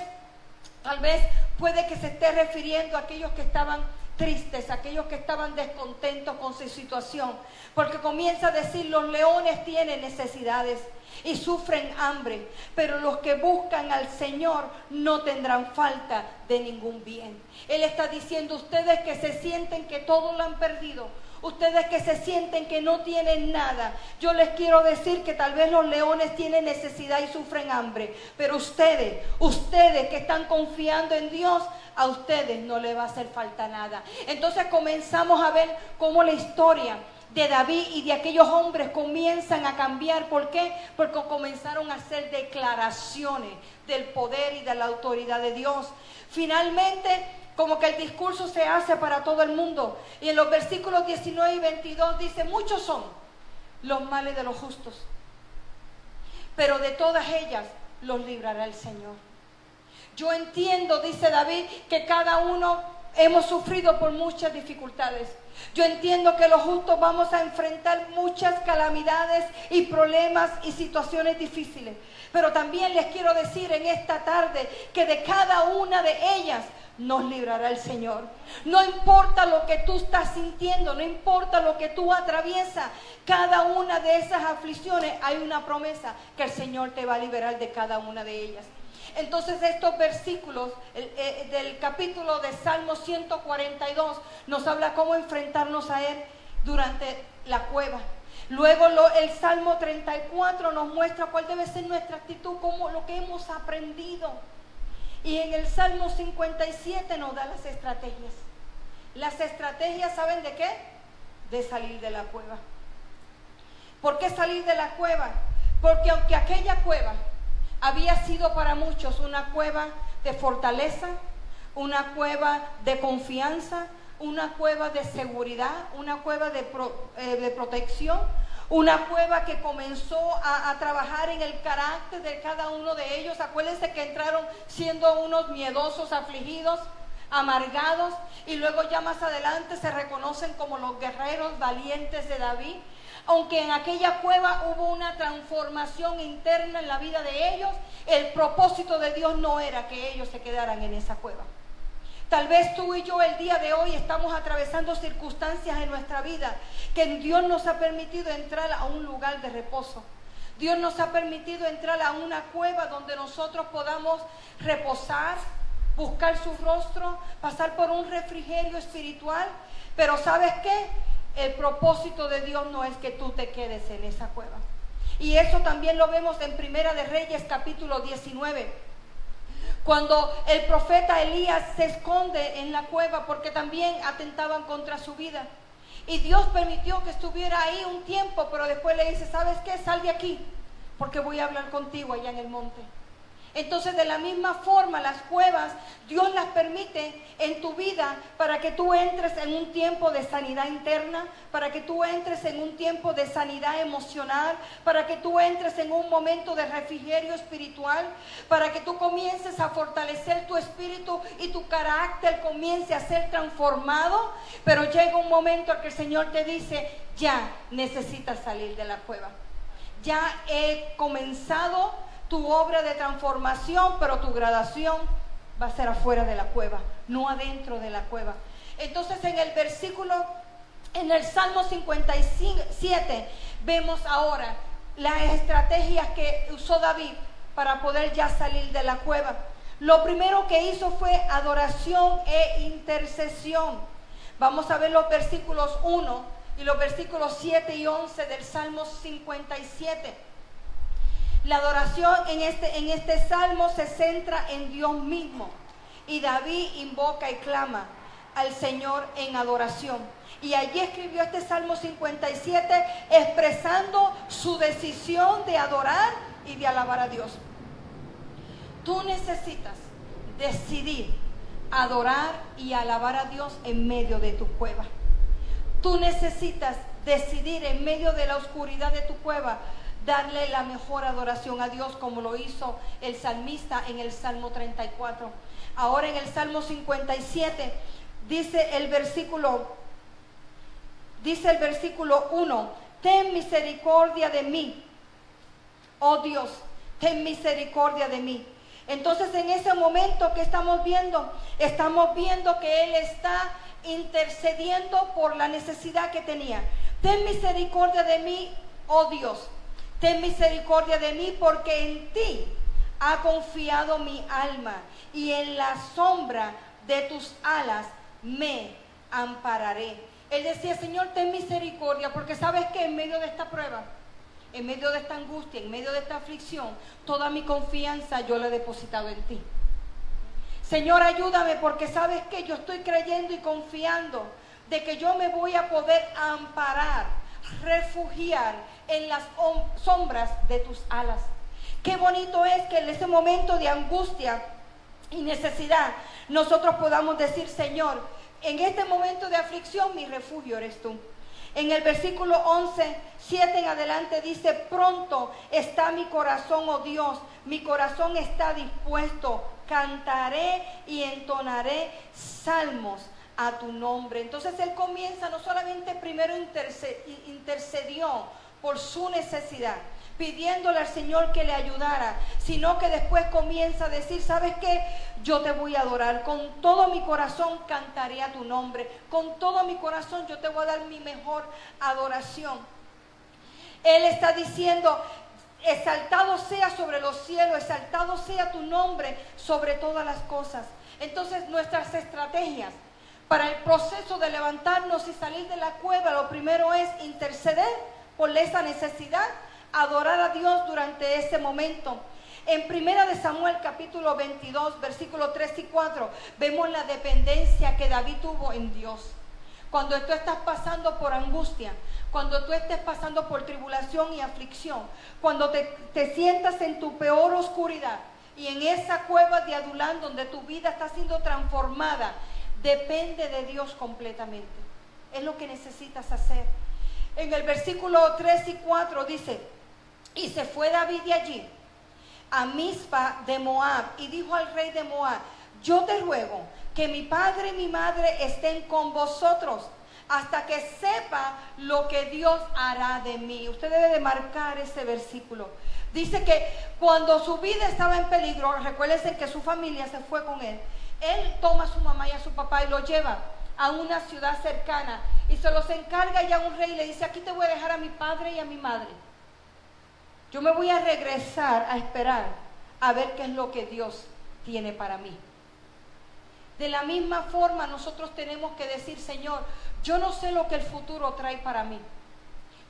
tal vez puede que se esté refiriendo a aquellos que estaban tristes, aquellos que estaban descontentos con su situación, porque comienza a decir: los leones tienen necesidades y sufren hambre, pero los que buscan al Señor no tendrán falta de ningún bien. Él está diciendo: ustedes que se sienten que todo lo han perdido, ustedes que se sienten que no tienen nada, yo les quiero decir que tal vez los leones tienen necesidad y sufren hambre, pero ustedes que están confiando en Dios, a ustedes no les va a hacer falta nada. Entonces comenzamos a ver cómo la historia de David y de aquellos hombres comienzan a cambiar. ¿Por qué? Porque comenzaron a hacer declaraciones del poder y de la autoridad de Dios. Finalmente, como que el discurso se hace para todo el mundo. Y en los versículos 19 y 22 dice: muchos son los males de los justos, pero de todas ellas los librará el Señor. Yo entiendo, dice David, que cada uno hemos sufrido por muchas dificultades. Yo entiendo que los justos vamos a enfrentar muchas calamidades y problemas y situaciones difíciles. Pero también les quiero decir en esta tarde que de cada una de ellas nos librará el Señor. No importa lo que tú estás sintiendo, no importa lo que tú atraviesas, cada una de esas aflicciones hay una promesa que el Señor te va a liberar de cada una de ellas. Entonces estos versículos del capítulo de Salmo 142 nos habla cómo enfrentarnos a Él durante la cueva. Luego el Salmo 34 nos muestra cuál debe ser nuestra actitud, como lo que hemos aprendido. Y en el Salmo 57 nos da las estrategias. Las estrategias, ¿saben de qué? De salir de la cueva. ¿Por qué salir de la cueva? Porque aunque aquella cueva había sido para muchos una cueva de fortaleza, una cueva de confianza, una cueva de seguridad, una cueva de protección, una cueva que comenzó a trabajar en el carácter de cada uno de ellos. Acuérdense que entraron siendo unos miedosos, afligidos, amargados, y luego ya más adelante se reconocen como los guerreros valientes de David. Aunque en aquella cueva hubo una transformación interna en la vida de ellos, el propósito de Dios no era que ellos se quedaran en esa cueva. Tal vez tú y yo el día de hoy estamos atravesando circunstancias en nuestra vida que Dios nos ha permitido entrar a un lugar de reposo. Dios nos ha permitido entrar a una cueva donde nosotros podamos reposar, buscar su rostro, pasar por un refrigerio espiritual. Pero ¿sabes qué? El propósito de Dios no es que tú te quedes en esa cueva. Y eso también lo vemos en Primera de Reyes capítulo 19. Cuando el profeta Elías se esconde en la cueva porque también atentaban contra su vida. Y Dios permitió que estuviera ahí un tiempo, pero después le dice: ¿sabes qué? Sal de aquí, porque voy a hablar contigo allá en el monte. Entonces, de la misma forma, las cuevas, Dios las permite en tu vida para que tú entres en un tiempo de sanidad interna, para que tú entres en un tiempo de sanidad emocional, para que tú entres en un momento de refrigerio espiritual, para que tú comiences a fortalecer tu espíritu y tu carácter comience a ser transformado. Pero llega un momento en que el Señor te dice, ya necesitas salir de la cueva. Ya he comenzado tu obra de transformación, pero tu gradación va a ser afuera de la cueva, no adentro de la cueva. Entonces en el Salmo 57, vemos ahora las estrategias que usó David para poder ya salir de la cueva. Lo primero que hizo fue adoración e intercesión. Vamos a ver los versículos 1 y los versículos 7 y 11 del Salmo 57. La adoración en este salmo se centra en Dios mismo. Y David invoca y clama al Señor en adoración. Y allí escribió este Salmo 57 expresando su decisión de adorar y de alabar a Dios. Tú necesitas decidir adorar y alabar a Dios en medio de tu cueva. Tú necesitas decidir en medio de la oscuridad de tu cueva darle la mejor adoración a Dios, como lo hizo el salmista en el Salmo 34. Ahora en el Salmo 57 dice el versículo 1, ten misericordia de mí, oh Dios, ten misericordia de mí. Entonces en ese momento que estamos viendo que Él está intercediendo por la necesidad que tenía. Ten misericordia de mí, oh Dios. Ten misericordia de mí, porque en ti ha confiado mi alma, y en la sombra de tus alas me ampararé. Él decía, Señor, ten misericordia, porque sabes que en medio de esta prueba, en medio de esta angustia, en medio de esta aflicción, toda mi confianza yo la he depositado en ti. Señor, ayúdame, porque sabes que yo estoy creyendo y confiando de que yo me voy a poder amparar, refugiar en las sombras de tus alas. Qué bonito es que en ese momento de angustia y necesidad nosotros podamos decir, Señor, en este momento de aflicción mi refugio eres tú. En el versículo 11, 7 en adelante dice, pronto está mi corazón, oh Dios, mi corazón está dispuesto, cantaré y entonaré salmos a tu nombre. Entonces Él comienza, no solamente primero intercedió por su necesidad, pidiéndole al Señor que le ayudara, sino que después comienza a decir, ¿sabes qué? Yo te voy a adorar, con todo mi corazón cantaré a tu nombre, con todo mi corazón yo te voy a dar mi mejor adoración. Él está diciendo, exaltado sea sobre los cielos, exaltado sea tu nombre sobre todas las cosas. Entonces nuestras estrategias para el proceso de levantarnos y salir de la cueva, lo primero es interceder por esa necesidad, adorar a Dios durante ese momento. En 1 de Samuel capítulo 22, versículos 3 y 4, vemos la dependencia que David tuvo en Dios. Cuando tú estás pasando por angustia, cuando tú estés pasando por tribulación y aflicción, cuando te sientas en tu peor oscuridad y en esa cueva de Adulán donde tu vida está siendo transformada, depende de Dios completamente. Es lo que necesitas hacer. En el versículo 3 y 4 dice, y se fue David de allí a Mizpa de Moab, y dijo al rey de Moab, yo te ruego que mi padre y mi madre estén con vosotros hasta que sepa lo que Dios hará de mí. Usted debe de marcar ese versículo. Dice que cuando su vida estaba en peligro, recuérdense que su familia se fue con él. Él toma a su mamá y a su papá y lo lleva a una ciudad cercana y se los encarga ya a un rey y le dice, aquí te voy a dejar a mi padre y a mi madre. Yo me voy a regresar a esperar a ver qué es lo que Dios tiene para mí. De la misma forma nosotros tenemos que decir, Señor, yo no sé lo que el futuro trae para mí,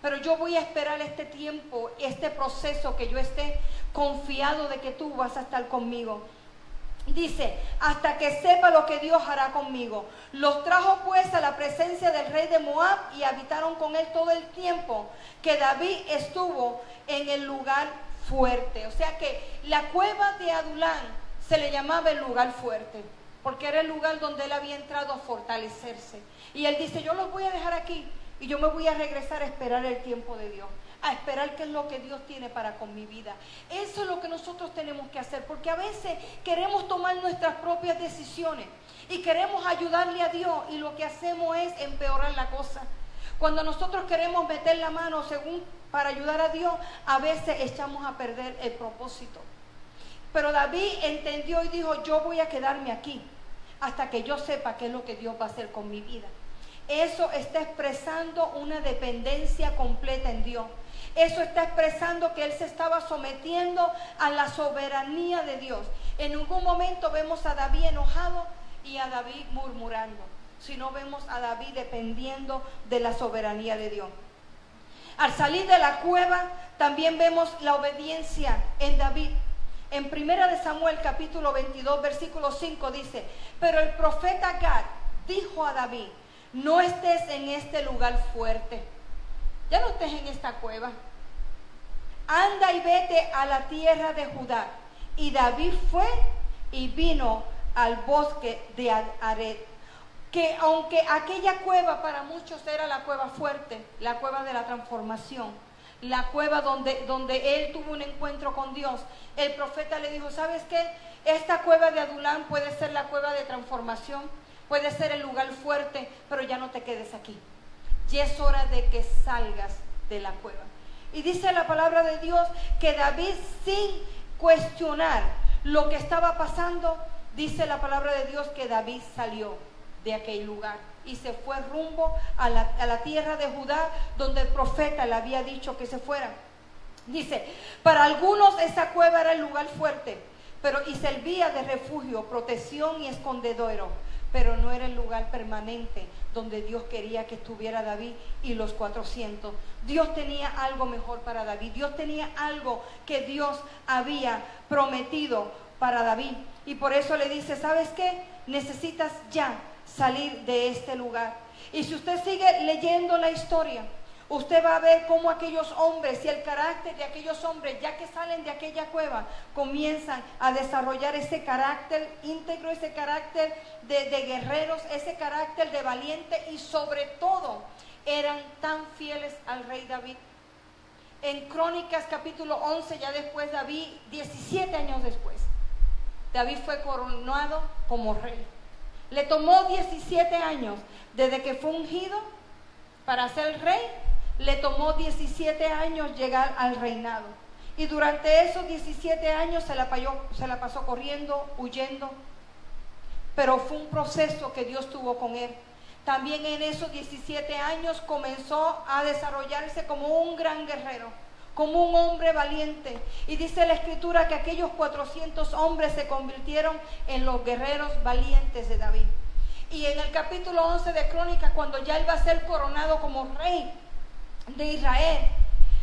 pero yo voy a esperar este tiempo, este proceso, que yo esté confiado de que tú vas a estar conmigo. Dice, hasta que sepa lo que Dios hará conmigo. Los trajo pues a la presencia del rey de Moab y habitaron con él todo el tiempo que David estuvo en el lugar fuerte. O sea que la cueva de Adulán se le llamaba el lugar fuerte, porque era el lugar donde él había entrado a fortalecerse. Y él dice, yo los voy a dejar aquí y yo me voy a regresar a esperar el tiempo de Dios, a esperar qué es lo que Dios tiene para con mi vida. Eso es lo que nosotros tenemos que hacer, porque a veces queremos tomar nuestras propias decisiones y queremos ayudarle a Dios, y lo que hacemos es empeorar la cosa. Cuando nosotros queremos meter la mano para ayudar a Dios, a veces echamos a perder el propósito. Pero David entendió y dijo, yo voy a quedarme aquí hasta que yo sepa qué es lo que Dios va a hacer con mi vida. Eso está expresando una dependencia completa en Dios. Eso está expresando que él se estaba sometiendo a la soberanía de Dios. En ningún momento vemos a David enojado y a David murmurando, sino vemos a David dependiendo de la soberanía de Dios. Al salir de la cueva también vemos la obediencia en David. En 1 de Samuel capítulo 22 versículo 5 dice, pero el profeta Gad dijo a David, no estés en este lugar fuerte, ya no estés en esta cueva, anda y vete a la tierra de Judá. Y David fue y vino al bosque de Ared, que aunque aquella cueva para muchos era la cueva fuerte, la cueva de la transformación, la cueva donde él tuvo un encuentro con Dios, el profeta le dijo, ¿sabes qué? Esta cueva de Adulán puede ser la cueva de transformación, puede ser el lugar fuerte, pero ya no te quedes aquí. Ya es hora de que salgas de la cueva. Y dice la palabra de Dios que David, sin cuestionar lo que estaba pasando, dice la palabra de Dios que David salió de aquel lugar y se fue rumbo a la tierra de Judá, donde el profeta le había dicho que se fuera. Dice, para algunos esa cueva era el lugar fuerte, y servía de refugio, protección y escondedero, pero no era el lugar permanente donde Dios quería que estuviera David y los 400. Dios tenía algo mejor para David. Dios tenía algo que Dios había prometido para David. Y por eso le dice, ¿sabes qué? Necesitas ya salir de este lugar. Y si usted sigue leyendo la historia, usted va a ver cómo aquellos hombres y el carácter de aquellos hombres, ya que salen de aquella cueva, comienzan a desarrollar ese carácter íntegro, ese carácter de guerreros, ese carácter de valiente, y sobre todo eran tan fieles al rey David. En Crónicas capítulo 11, ya después David, 17 años después, David fue coronado como rey. Le tomó 17 años desde que fue ungido para ser rey. Le tomó 17 años llegar al reinado. Y durante esos 17 años se la pasó corriendo, huyendo. Pero fue un proceso que Dios tuvo con él. También en esos 17 años comenzó a desarrollarse como un gran guerrero, como un hombre valiente. Y dice la escritura que aquellos 400 hombres se convirtieron en los guerreros valientes de David. Y en el capítulo 11 de Crónicas, cuando ya él va a ser coronado como rey de Israel,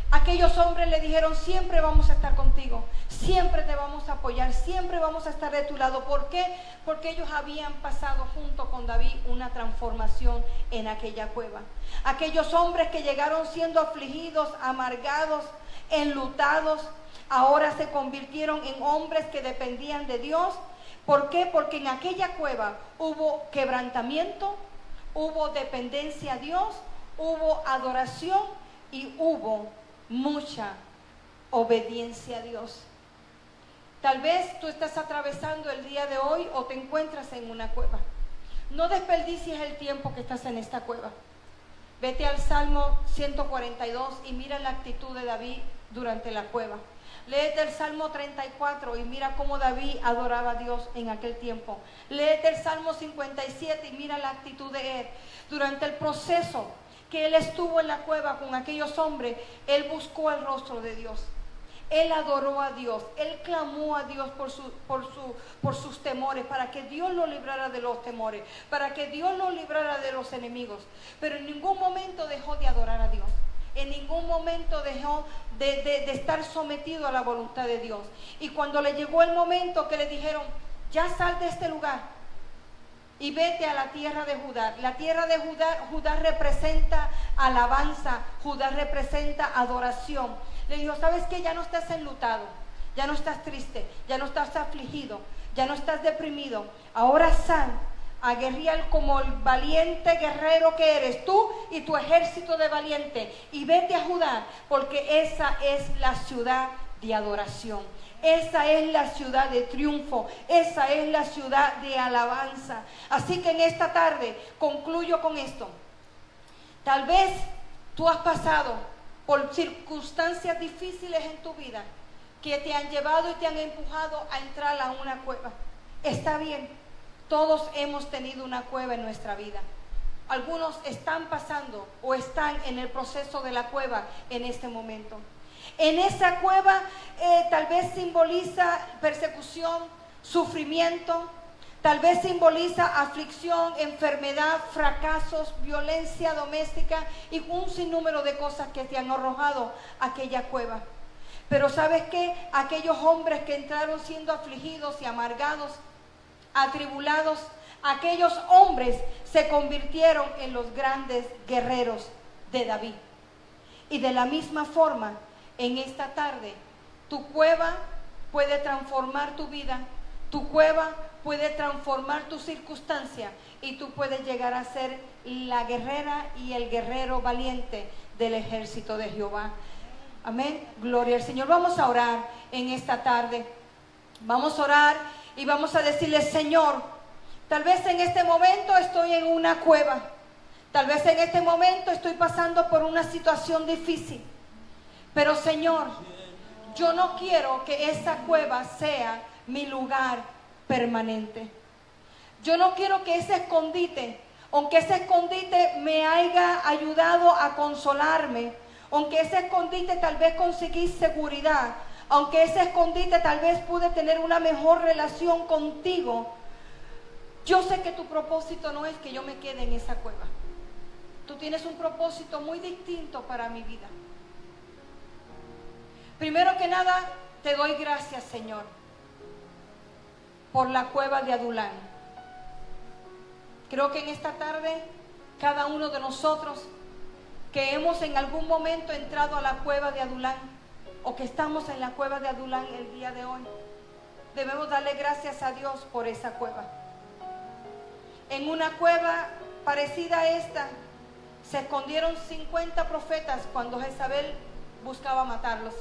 aquellos hombres le dijeron, siempre vamos a estar contigo, siempre te vamos a apoyar, siempre vamos a estar de tu lado. ¿Por qué? Porque ellos habían pasado junto con David una transformación en aquella cueva. Aquellos hombres que llegaron siendo afligidos, amargados, enlutados, ahora se convirtieron en hombres que dependían de Dios. ¿Por qué? Porque en aquella cueva hubo quebrantamiento, hubo dependencia a Dios, hubo adoración y hubo mucha obediencia a Dios. Tal vez tú estás atravesando el día de hoy o te encuentras en una cueva. No desperdicies el tiempo que estás en esta cueva. Vete al Salmo 142 y mira la actitud de David durante la cueva. Léete el Salmo 34 y mira cómo David adoraba a Dios en aquel tiempo. Léete el Salmo 57 y mira la actitud de él. Durante el proceso que él estuvo en la cueva con aquellos hombres, él buscó el rostro de Dios. Él adoró a Dios, él clamó a Dios por sus temores, para que Dios lo librara de los temores, para que Dios lo librara de los enemigos. Pero en ningún momento dejó de adorar a Dios. En ningún momento dejó de estar sometido a la voluntad de Dios. Y cuando le llegó el momento que le dijeron, ya sal de este lugar y vete a la tierra de Judá. La tierra de Judá representa alabanza, Judá representa adoración. le dijo, ¿sabes qué? Ya no estás enlutado, ya no estás triste, ya no estás afligido, ya no estás deprimido. Ahora sal a guerrear como el valiente guerrero que eres tú y tu ejército de valientes, y vete a Judá, porque esa es la ciudad de adoración, esa es la ciudad de triunfo, esa es la ciudad de alabanza. Así que en esta tarde concluyo con esto. Tal vez tú has pasado por circunstancias difíciles en tu vida que te han llevado y te han empujado a entrar a una cueva. Está bien, todos hemos tenido una cueva en nuestra vida. Algunos están pasando o están en el proceso de la cueva en este momento. En esa cueva tal vez simboliza persecución, sufrimiento, tal vez simboliza aflicción, enfermedad, fracasos, violencia doméstica y un sinnúmero de cosas que te han arrojado a aquella cueva. Pero ¿sabes qué? Aquellos hombres que entraron siendo afligidos y amargados, atribulados, aquellos hombres se convirtieron en los grandes guerreros de David. Y de la misma forma, en esta tarde, tu cueva puede transformar tu vida, tu cueva puede transformar tu circunstancia, y tú puedes llegar a ser la guerrera y el guerrero valiente del ejército de Jehová. Amén, gloria al Señor. Vamos a orar en esta tarde. Vamos a orar y vamos a decirle, Señor, tal vez en este momento estoy en una cueva, tal vez en este momento estoy pasando por una situación difícil, pero Señor, yo no quiero que esa cueva sea mi lugar permanente. Yo no quiero que ese escondite, aunque ese escondite me haya ayudado a consolarme, aunque ese escondite tal vez conseguí seguridad, aunque ese escondite tal vez pude tener una mejor relación contigo, yo sé que tu propósito no es que yo me quede en esa cueva. Tú tienes un propósito muy distinto para mi vida. Primero que nada, te doy gracias, Señor, por la cueva de Adulán. Creo que en esta tarde, cada uno de nosotros que hemos en algún momento entrado a la cueva de Adulán, o que estamos en la cueva de Adulán el día de hoy, debemos darle gracias a Dios por esa cueva. En una cueva parecida a esta, se escondieron 50 profetas cuando Jezabel buscaba matarlos.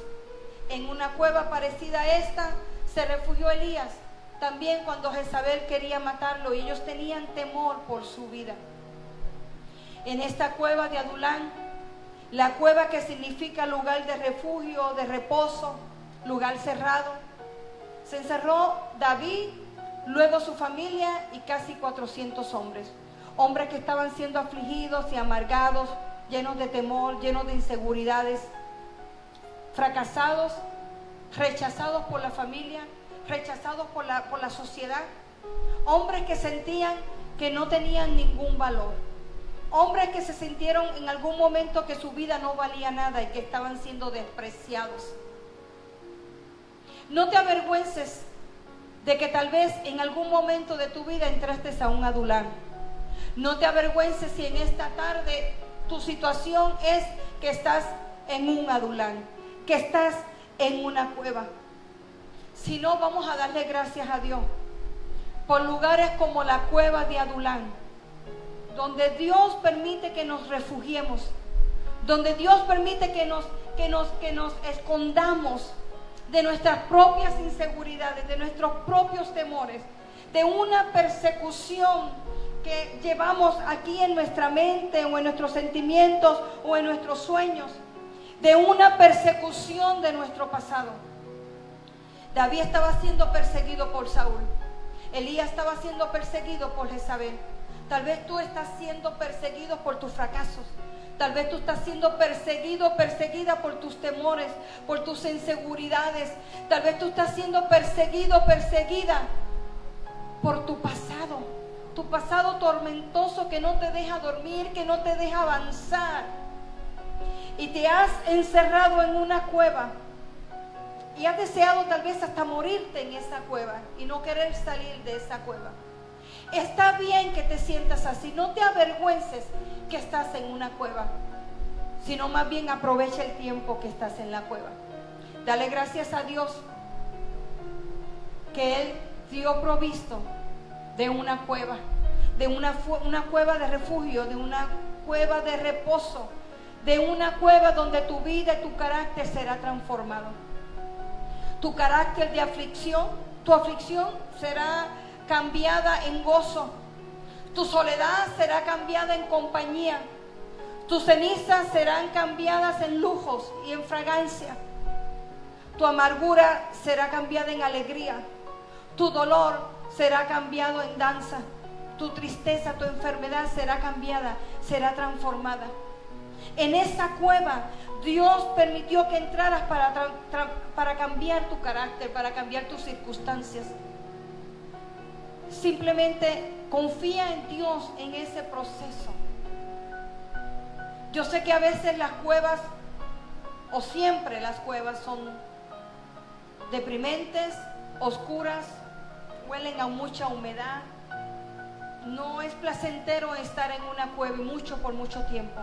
En una cueva parecida a esta, se refugió Elías, también cuando Jezabel quería matarlo, y ellos tenían temor por su vida. En esta cueva de Adulán, la cueva que significa lugar de refugio, de reposo, lugar cerrado, se encerró David, luego su familia y casi 400 hombres. Hombres que estaban siendo afligidos y amargados, llenos de temor, llenos de inseguridades, fracasados, rechazados por la familia, rechazados por la sociedad. Hombres que sentían que no tenían ningún valor. Hombres que se sintieron en algún momento que su vida no valía nada y que estaban siendo despreciados. No te avergüences de que tal vez en algún momento de tu vida entraste a un Adulán. No te avergüences si en esta tarde tu situación es que estás en un Adulán, que estás en una cueva. Si no, vamos a darle gracias a Dios por lugares como la cueva de Adulán, donde Dios permite que nos refugiemos, donde Dios permite que nos escondamos de nuestras propias inseguridades, de nuestros propios temores, de una persecución que llevamos aquí en nuestra mente o en nuestros sentimientos o en nuestros sueños, de una persecución de nuestro pasado. David estaba siendo perseguido por Saúl. Elías estaba siendo perseguido por Jezabel. Tal vez tú estás siendo perseguido por tus fracasos. Tal vez tú estás siendo perseguido, perseguida por tus temores, por tus inseguridades. Tal vez tú estás siendo perseguido, perseguida por tu pasado tormentoso que no te deja dormir, que no te deja avanzar. Y te has encerrado en una cueva y has deseado tal vez hasta morirte en esa cueva y no querer salir de esa cueva. Está bien que te sientas así, no te avergüences que estás en una cueva. sino más bien aprovecha el tiempo que estás en la cueva. Dale gracias a Dios que Él dio provisto de una cueva, de una cueva de refugio, de una cueva de reposo, de una cueva donde tu vida y tu carácter será transformado. Tu carácter de aflicción, tu aflicción será cambiada en gozo. Tu soledad será cambiada en compañía. Tus cenizas serán cambiadas en lujos y en fragancia. Tu amargura será cambiada en alegría. Tu dolor será cambiado en danza. Tu tristeza, tu enfermedad será cambiada, será transformada. En esa cueva Dios permitió que entraras para cambiar tu carácter, para cambiar tus circunstancias. Simplemente confía en Dios en ese proceso. Yo sé que a veces las cuevas, o siempre las cuevas, son deprimentes, oscuras, huelen a mucha humedad. No es placentero estar en una cueva y por mucho tiempo.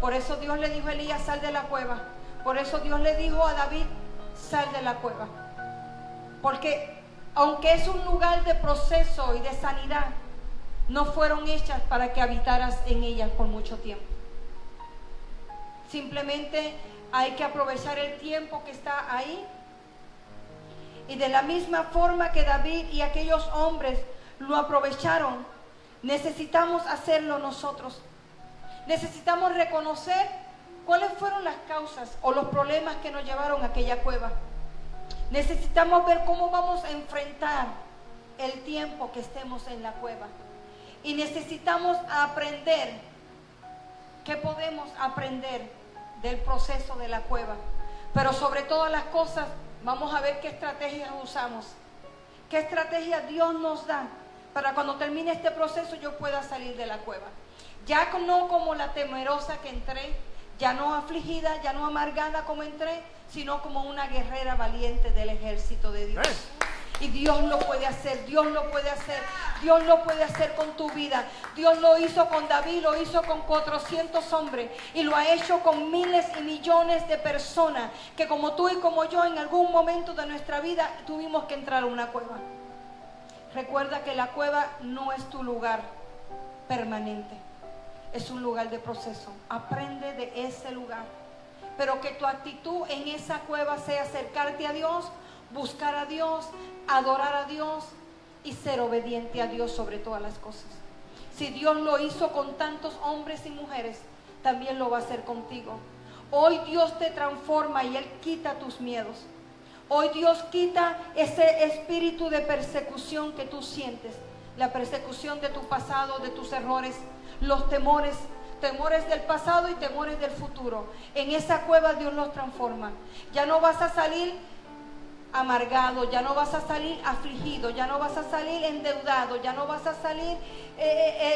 Por eso Dios le dijo a Elías, sal de la cueva. Por eso Dios le dijo a David, sal de la cueva. Porque aunque es un lugar de proceso y de sanidad, no fueron hechas para que habitaras en ellas por mucho tiempo. Simplemente hay que aprovechar el tiempo que está ahí. Y de la misma forma que David y aquellos hombres lo aprovecharon, necesitamos hacerlo nosotros. Necesitamos reconocer cuáles fueron las causas o los problemas que nos llevaron a aquella cueva. Necesitamos ver cómo vamos a enfrentar el tiempo que estemos en la cueva. Y necesitamos aprender qué podemos aprender del proceso de la cueva. Pero sobre todas las cosas, vamos a ver qué estrategias usamos. Qué estrategias Dios nos da para cuando termine este proceso yo pueda salir de la cueva. Ya no como la temerosa que entré, ya no afligida, ya no amargada como entré, sino como una guerrera valiente del ejército de Dios. Y Dios lo puede hacer, Dios lo puede hacer, Dios lo puede hacer con tu vida. Dios lo hizo con David, lo hizo con 400 hombres y lo ha hecho con miles y millones de personas que como tú y como yo en algún momento de nuestra vida tuvimos que entrar a una cueva. Recuerda que la cueva no es tu lugar permanente, es un lugar de proceso. Aprende de ese lugar, pero que tu actitud en esa cueva sea acercarte a Dios, buscar a Dios, adorar a Dios y ser obediente a Dios sobre todas las cosas. Si Dios lo hizo con tantos hombres y mujeres, también lo va a hacer contigo. Hoy Dios te transforma y Él quita tus miedos. Hoy Dios quita ese espíritu de persecución que tú sientes, la persecución de tu pasado, de tus errores, los temores del pasado y temores del futuro. En esa cueva Dios los transforma. Ya no vas a salir amargado, ya no vas a salir afligido, ya no vas a salir endeudado, ya no vas a salir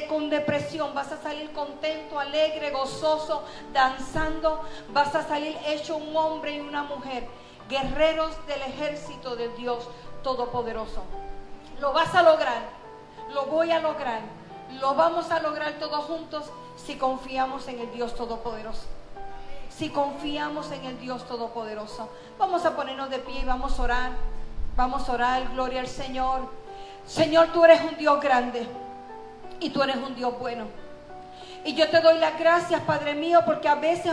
con depresión, vas a salir contento, alegre, gozoso, danzando, vas a salir hecho un hombre y una mujer, guerreros del ejército de Dios Todopoderoso. Lo vas a lograr, lo voy a lograr, lo vamos a lograr todos juntos si confiamos en el Dios Todopoderoso. Si confiamos en el Dios Todopoderoso. Vamos a ponernos de pie y vamos a orar. Vamos a orar, gloria al Señor. Señor, tú eres un Dios grande y tú eres un Dios bueno. Y yo te doy las gracias, Padre mío, porque a veces